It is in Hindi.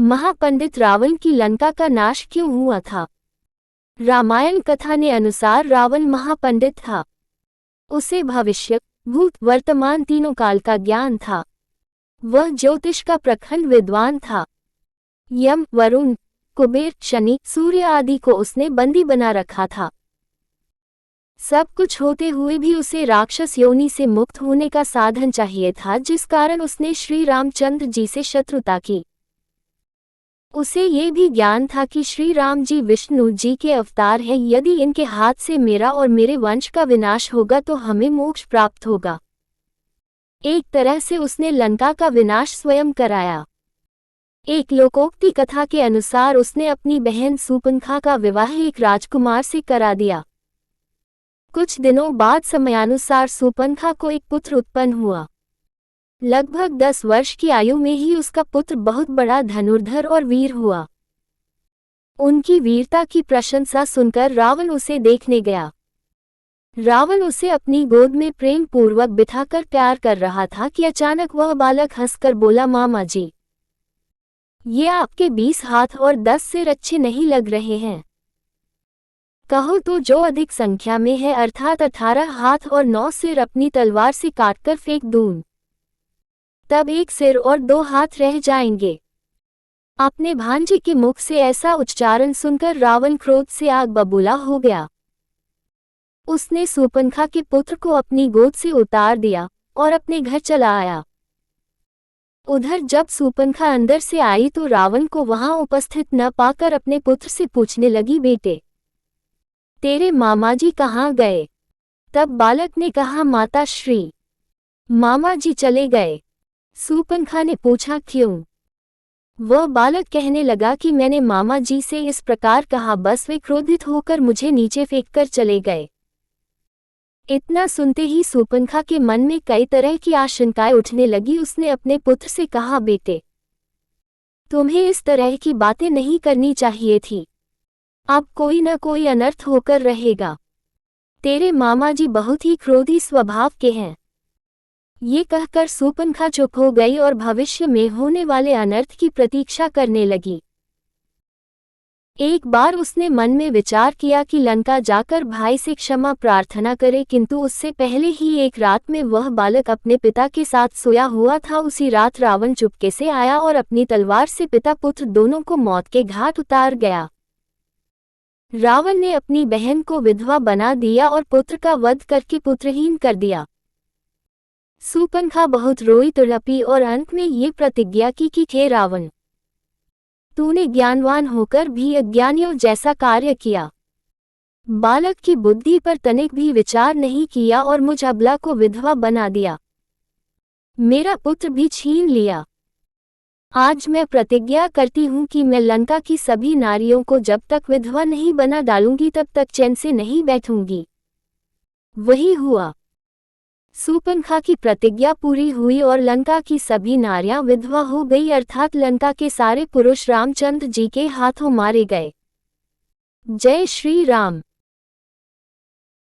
महापंडित रावण की लंका का नाश क्यों हुआ था? रामायण कथा ने अनुसार रावण महापंडित था। उसे भविष्य, भूत, वर्तमान तीनों काल का ज्ञान था। वह ज्योतिष का प्रखंड विद्वान था। यम, वरुण, कुबेर, शनि, सूर्य आदि को उसने बंदी बना रखा था। सब कुछ होते हुए भी उसे राक्षस योनि से मुक्त होने का साधन चाहिए था, जिस कारण उसने श्री रामचंद्र जी से शत्रुता की। उसे ये भी ज्ञान था कि श्री राम जी विष्णु जी के अवतार हैं। यदि इनके हाथ से मेरा और मेरे वंश का विनाश होगा तो हमें मोक्ष प्राप्त होगा। एक तरह से उसने लंका का विनाश स्वयं कराया। एक लोकोक्ति कथा के अनुसार उसने अपनी बहन सूर्पनखा का विवाह एक राजकुमार से करा दिया। कुछ दिनों बाद समयानुसार सूर्पनखा को एक पुत्र उत्पन्न हुआ। लगभग 10 वर्ष की आयु में ही उसका पुत्र बहुत बड़ा धनुर्धर और वीर हुआ। उनकी वीरता की प्रशंसा सुनकर रावण उसे देखने गया। रावण उसे अपनी गोद में प्रेम पूर्वक बिठाकर प्यार कर रहा था कि अचानक वह बालक हंसकर बोला, मामा जी, ये आपके 20 हाथ और 10 सिर अच्छे नहीं लग रहे हैं। कहो तो जो अधिक संख्या में है, अर्थात 18 हाथ और 9 सिर अपनी तलवार से काटकर फेंक दूं, तब 1 सिर और 2 हाथ रह जाएंगे। अपने भांजे के मुख से ऐसा उच्चारण सुनकर रावण क्रोध से आग बबूला हो गया। उसने सूर्पनखा के पुत्र को अपनी गोद से उतार दिया और अपने घर चला आया। उधर जब सूर्पनखा अंदर से आई तो रावण को वहां उपस्थित न पाकर अपने पुत्र से पूछने लगी, बेटे, तेरे मामाजी कहाँ गए? तब बालक ने कहा, माता श्री, मामाजी चले गए। सूर्पनखा ने पूछा, क्यों? वह बालक कहने लगा कि मैंने मामा जी से इस प्रकार कहा, बस वे क्रोधित होकर मुझे नीचे फेंककर चले गए। इतना सुनते ही सूर्पनखा के मन में कई तरह की आशंकाएं उठने लगी। उसने अपने पुत्र से कहा, बेटे, तुम्हें इस तरह की बातें नहीं करनी चाहिए थी। अब कोई न कोई अनर्थ होकर रहेगा। तेरे मामाजी बहुत ही क्रोधी स्वभाव के हैं। ये कहकर सूर्पनखा चुप हो गई और भविष्य में होने वाले अनर्थ की प्रतीक्षा करने लगी। एक बार उसने मन में विचार किया कि लंका जाकर भाई से क्षमा प्रार्थना करे, किंतु उससे पहले ही एक रात में वह बालक अपने पिता के साथ सोया हुआ था। उसी रात रावण चुपके से आया और अपनी तलवार से पिता पुत्र दोनों को मौत के घाट उतार गया। रावण ने अपनी बहन को विधवा बना दिया और पुत्र का वध करके पुत्रहीन कर दिया। सूर्पनखा बहुत रोई तड़पी और अंत में ये प्रतिज्ञा की कि हे रावण, तूने ज्ञानवान होकर भी अज्ञानियों जैसा कार्य किया। बालक की बुद्धि पर तनिक भी विचार नहीं किया और मुझ अबला को विधवा बना दिया। मेरा पुत्र भी छीन लिया। आज मैं प्रतिज्ञा करती हूँ कि मैं लंका की सभी नारियों को जब तक विधवा नहीं बना डालूंगी तब तक चैन से नहीं बैठूंगी। वही हुआ। सूर्पनखा की प्रतिज्ञा पूरी हुई और लंका की सभी नारियां विधवा हो गई, अर्थात लंका के सारे पुरुष रामचंद्र जी के हाथों मारे गए। जय श्री राम।